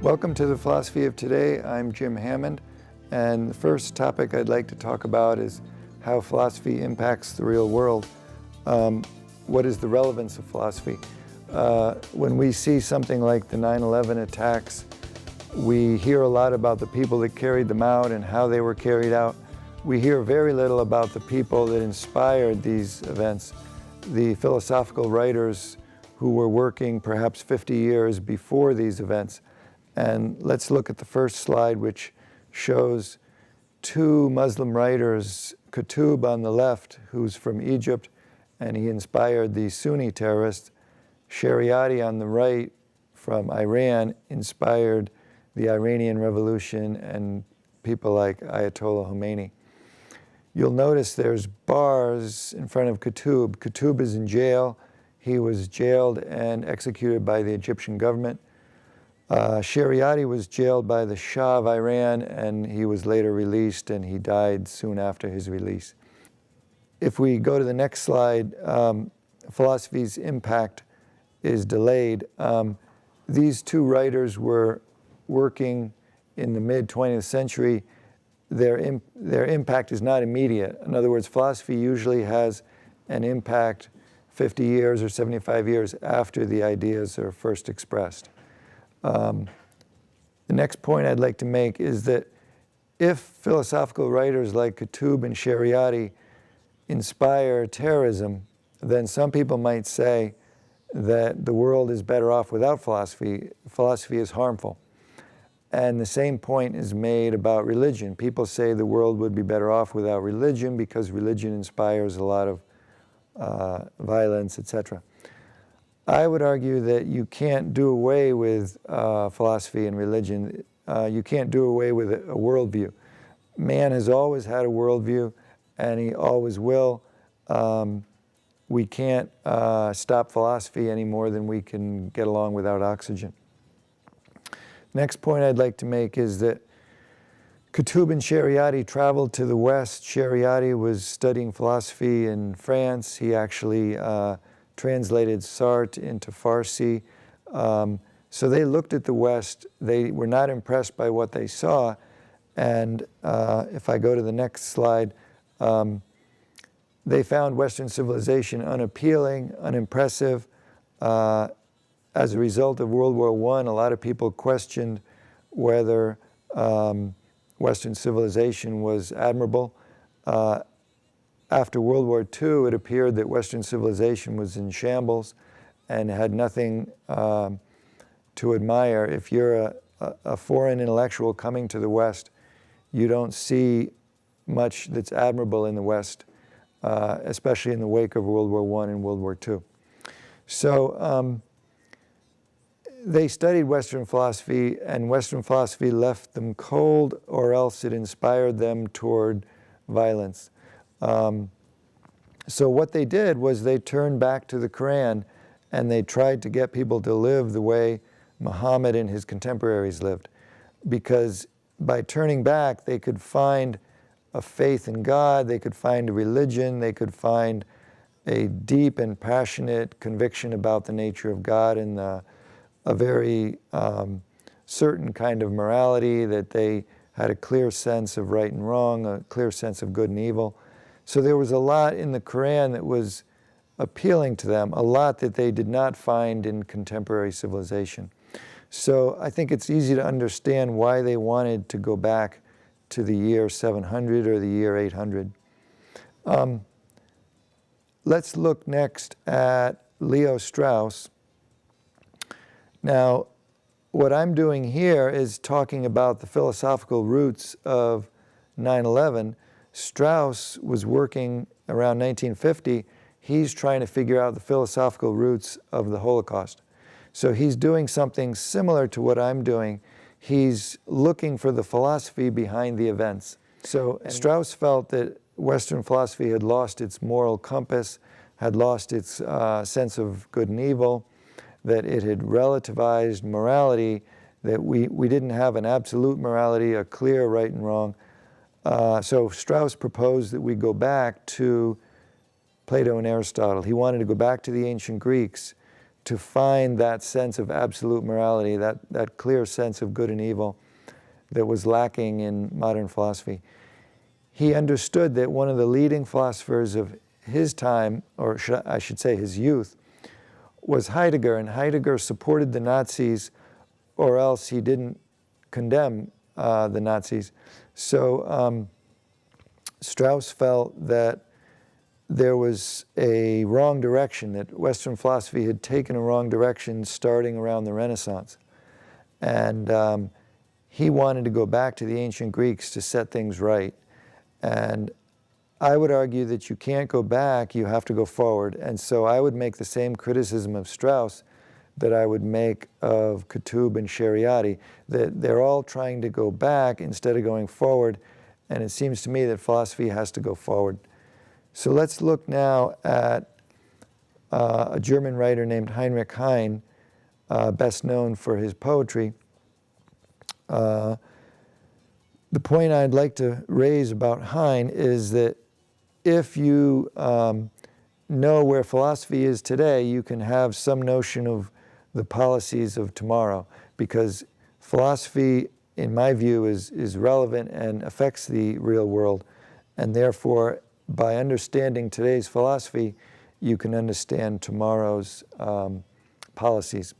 Welcome to the Philosophy of Today. I'm Jim Hammond, and the first topic I'd like to talk about is how philosophy impacts the real world. What is the relevance of philosophy? When we see something like the 9/11 attacks, we hear a lot about the people that carried them out and how they were carried out. We hear very little about the people that inspired these events, the philosophical writers who were working perhaps 50 years before these events. And let's look at the first slide, which shows two Muslim writers, Qutb on the left, who's from Egypt, and he inspired the Sunni terrorists. Shariati on the right, from Iran, inspired the Iranian Revolution and people like Ayatollah Khomeini. You'll notice there's bars in front of Qutb. Qutb is in jail. He was jailed and executed by the Egyptian government. Shariati was jailed by the Shah of Iran, and he was later released, and he died soon after his release. If we go to the next slide, philosophy's impact is delayed. These two writers were working in the mid-20th century. Their impact is not immediate. In other words, philosophy usually has an impact 50 years or 75 years after the ideas are first expressed. The next point I'd like to make is that if philosophical writers like Qutb and Shariati inspire terrorism, then some people might say that the world is better off without philosophy. Philosophy is harmful. And the same point is made about religion. People say the world would be better off without religion because religion inspires a lot of violence, etc. I would argue that you can't do away with philosophy and religion. You can't do away with a worldview. Man has always had a worldview, and he always will. We can't stop philosophy any more than we can get along without oxygen. Next point I'd like to make is that Qutb and Shariati traveled to the West. Shariati was studying philosophy in France. He actually translated Sartre into Farsi. So they looked at the West. They were not impressed by what they saw. And if I go to the next slide, they found Western civilization unappealing, unimpressive. As a result of World War I, a lot of people questioned whether Western civilization was admirable. After World War II, it appeared that Western civilization was in shambles and had nothing to admire. If you're a foreign intellectual coming to the West, you don't see much that's admirable in the West, especially in the wake of World War I and World War II. So they studied Western philosophy, and Western philosophy left them cold, or else it inspired them toward violence. So what they did was they turned back to the Quran, and they tried to get people to live the way Muhammad and his contemporaries lived. Because by turning back, they could find a faith in God, they could find a religion, they could find a deep and passionate conviction about the nature of God and a very certain kind of morality, that they had a clear sense of right and wrong, a clear sense of good and evil. So there was a lot in the Quran that was appealing to them, a lot that they did not find in contemporary civilization. So I think it's easy to understand why they wanted to go back to the year 700 or the year 800. Let's look next at Leo Strauss. Now, what I'm doing here is talking about the philosophical roots of 9/11. Strauss was working around 1950. He's trying to figure out the philosophical roots of the Holocaust. So he's doing something similar to what I'm doing. He's looking for the philosophy behind the events. So Strauss felt that Western philosophy had lost its moral compass, had lost its sense of good and evil, that it had relativized morality, that we didn't have an absolute morality, a clear right and wrong. So Strauss proposed that we go back to Plato and Aristotle. He wanted to go back to the ancient Greeks to find that sense of absolute morality, that clear sense of good and evil that was lacking in modern philosophy. He understood that one of the leading philosophers of his time, or I should say his youth, was Heidegger, and Heidegger supported the Nazis, or else he didn't condemn the Nazis. So Strauss felt that there was a wrong direction, that Western philosophy had taken a wrong direction starting around the Renaissance. And he wanted to go back to the ancient Greeks to set things right. And I would argue that you can't go back, you have to go forward. And so I would make the same criticism of Strauss that I would make of Kutub and Shariati, that they're all trying to go back instead of going forward. And it seems to me that philosophy has to go forward. So let's look now at a German writer named Heinrich Heine, best known for his poetry. The point I'd like to raise about Heine is that if you know where philosophy is today, you can have some notion of the policies of tomorrow, because philosophy, in my view, is relevant and affects the real world, and therefore, by understanding today's philosophy, you can understand tomorrow's policies.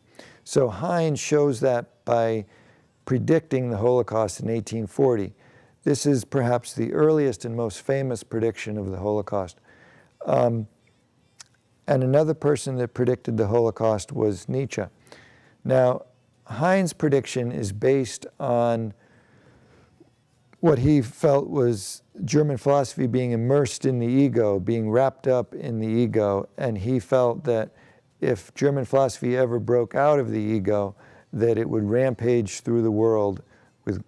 So Heine shows that by predicting the Holocaust in 1840. This is perhaps the earliest and most famous prediction of the Holocaust. And another person that predicted the Holocaust was Nietzsche. Now, Heine's prediction is based on what he felt was German philosophy being immersed in the ego, being wrapped up in the ego, and he felt that if German philosophy ever broke out of the ego, that it would rampage through the world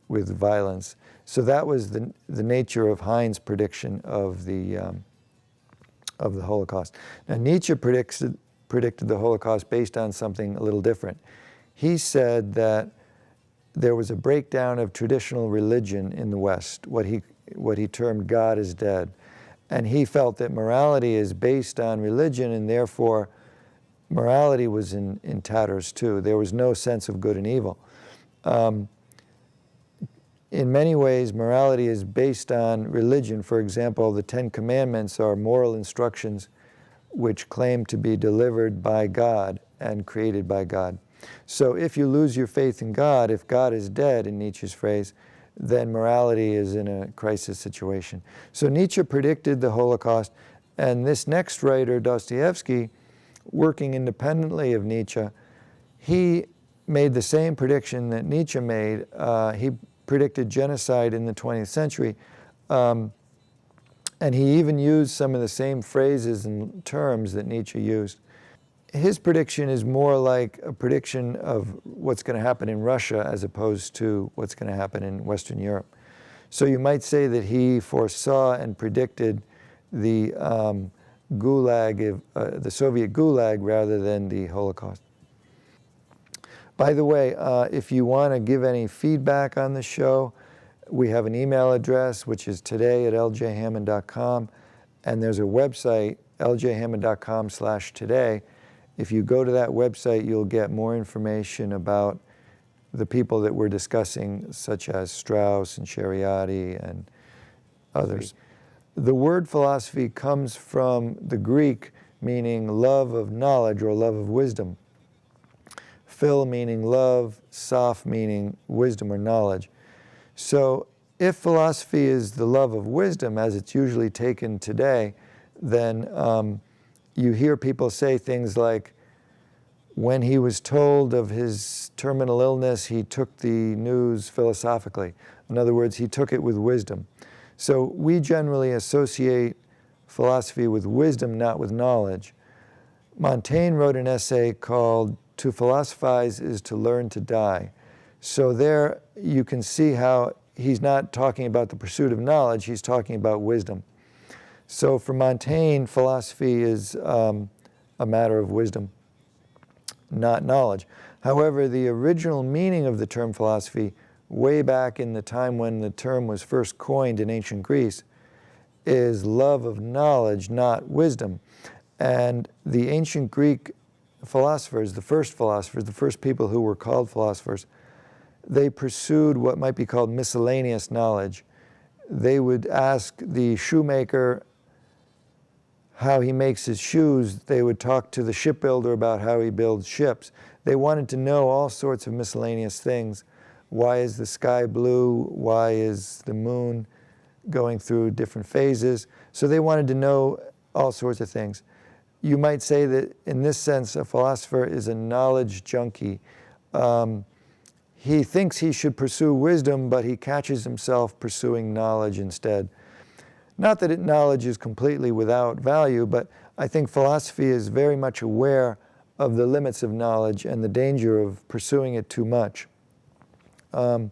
with violence. So that was the nature of Heine's prediction of the Holocaust. Now Nietzsche predicted the Holocaust based on something a little different. He said that there was a breakdown of traditional religion in the West, what he termed God is dead. And he felt that morality is based on religion, and therefore morality was in tatters too. There was no sense of good and evil. In many ways, morality is based on religion. For example, the Ten Commandments are moral instructions which claim to be delivered by God and created by God. So if you lose your faith in God, if God is dead, in Nietzsche's phrase, then morality is in a crisis situation. So Nietzsche predicted the Holocaust, and this next writer, Dostoyevsky, working independently of Nietzsche, he made the same prediction that Nietzsche made. He predicted genocide in the 20th century, and he even used some of the same phrases and terms that Nietzsche used. His prediction is more like a prediction of what's going to happen in Russia as opposed to what's going to happen in Western Europe. So you might say that he foresaw and predicted the Gulag, the Soviet Gulag, rather than the Holocaust. By the way, if you want to give any feedback on the show, we have an email address, which is today@ljhammond.com, and there's a website, ljhammond.com/today. If you go to that website, you'll get more information about the people that we're discussing, such as Strauss and Shariati and others. The word philosophy comes from the Greek meaning love of knowledge or love of wisdom. Phil meaning love, soph meaning wisdom or knowledge. So if philosophy is the love of wisdom, as it's usually taken today, then you hear people say things like, when he was told of his terminal illness, he took the news philosophically. In other words, he took it with wisdom. So we generally associate philosophy with wisdom, not with knowledge. Montaigne wrote an essay called "To Philosophize is to Learn to Die." So there you can see how he's not talking about the pursuit of knowledge, he's talking about wisdom. So for Montaigne, philosophy is a matter of wisdom, not knowledge. However, the original meaning of the term philosophy, way back in the time when the term was first coined in ancient Greece, is love of knowledge, not wisdom. And the ancient Greek philosophers, the first people who were called philosophers, they pursued what might be called miscellaneous knowledge. They would ask the shoemaker how he makes his shoes. They would talk to the shipbuilder about how he builds ships. They wanted to know all sorts of miscellaneous things. Why is the sky blue? Why is the moon going through different phases? So they wanted to know all sorts of things. You might say that in this sense, a philosopher is a knowledge junkie. He thinks he should pursue wisdom, but he catches himself pursuing knowledge instead. Not that knowledge is completely without value, but I think philosophy is very much aware of the limits of knowledge and the danger of pursuing it too much. I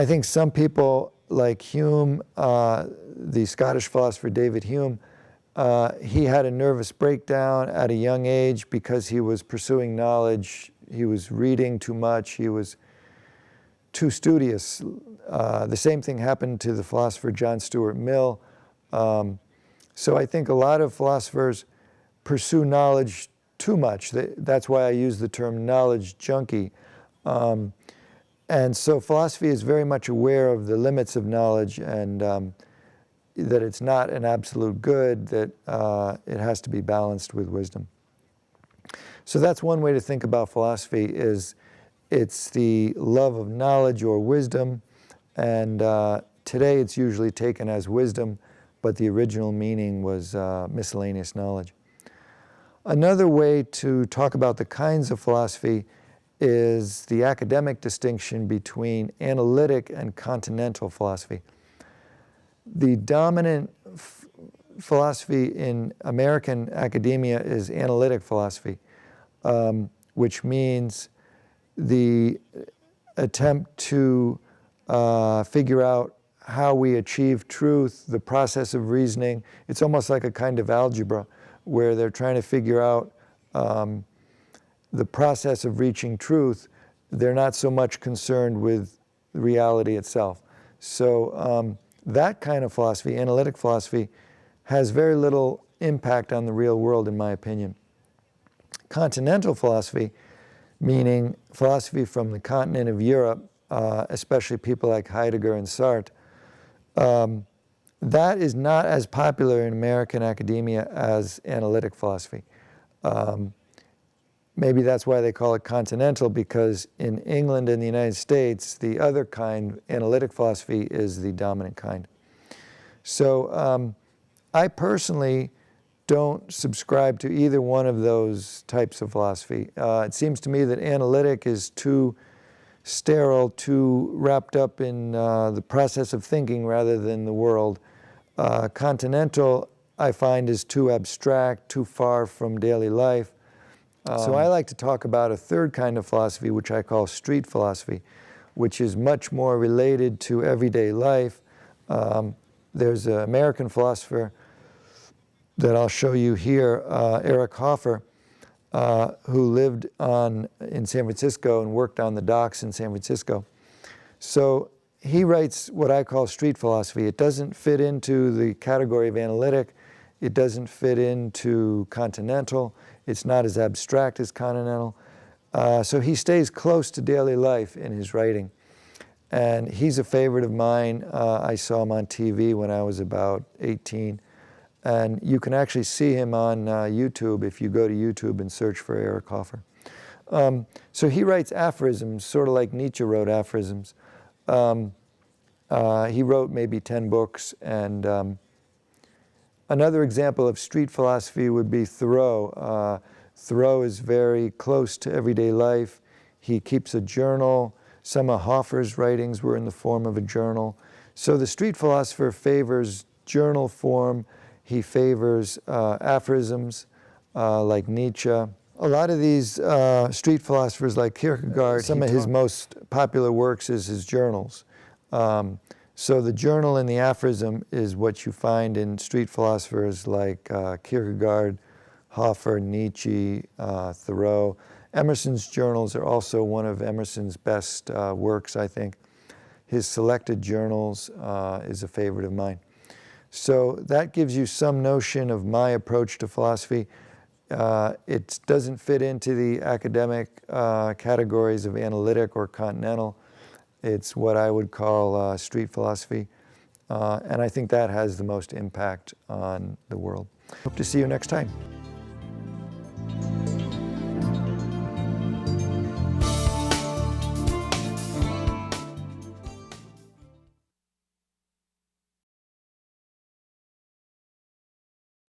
think some people like Hume, the Scottish philosopher David Hume, he had a nervous breakdown at a young age because he was pursuing knowledge. He was reading too much. He was too studious. The same thing happened to the philosopher John Stuart Mill. So I think a lot of philosophers pursue knowledge too much. That's why I use the term knowledge junkie. And so philosophy is very much aware of the limits of knowledge and that it's not an absolute good, that it has to be balanced with wisdom. So that's one way to think about philosophy, is it's the love of knowledge or wisdom, and today it's usually taken as wisdom, but the original meaning was miscellaneous knowledge. Another way to talk about the kinds of philosophy is the academic distinction between analytic and continental philosophy. The dominant philosophy in American academia is analytic philosophy, which means the attempt to figure out how we achieve truth, the process of reasoning. It's almost like a kind of algebra where they're trying to figure out the process of reaching truth. They're not so much concerned with reality itself. So that kind of philosophy, analytic philosophy, has very little impact on the real world, in my opinion. Continental philosophy, meaning philosophy from the continent of Europe, especially people like Heidegger and Sartre, that is not as popular in American academia as analytic philosophy. Maybe that's why they call it continental, because in England and the United States, the other kind, analytic philosophy, is the dominant kind. So I personally don't subscribe to either one of those types of philosophy. It seems to me that analytic is too sterile, too wrapped up in the process of thinking rather than the world. Continental, I find, is too abstract, too far from daily life. So I like to talk about a third kind of philosophy, which I call street philosophy, which is much more related to everyday life. There's an American philosopher that I'll show you here, Erich Hoffer, who lived in San Francisco and worked on the docks in San Francisco. So he writes what I call street philosophy. It doesn't fit into the category of analytic. It doesn't fit into continental. It's not as abstract as continental. So he stays close to daily life in his writing. And he's a favorite of mine. I saw him on TV when I was about 18. And you can actually see him on YouTube if you go to YouTube and search for Erich Hoffer. So he writes aphorisms, sort of like Nietzsche wrote aphorisms. He wrote maybe 10 books. And another example of street philosophy would be Thoreau. Thoreau is very close to everyday life. He keeps a journal. Some of Hoffer's writings were in the form of a journal. So the street philosopher favors journal form. He favors aphorisms like Nietzsche. A lot of these street philosophers like Kierkegaard, some of his most popular works is his journals. So the journal and the aphorism is what you find in street philosophers like Kierkegaard, Hoffer, Nietzsche, Thoreau. Emerson's journals are also one of Emerson's best works, I think. His selected journals is a favorite of mine. So that gives you some notion of my approach to philosophy. It doesn't fit into the academic categories of analytic or Continental. It's what I would call street philosophy. And I think that has the most impact on the world. Hope to see you next time.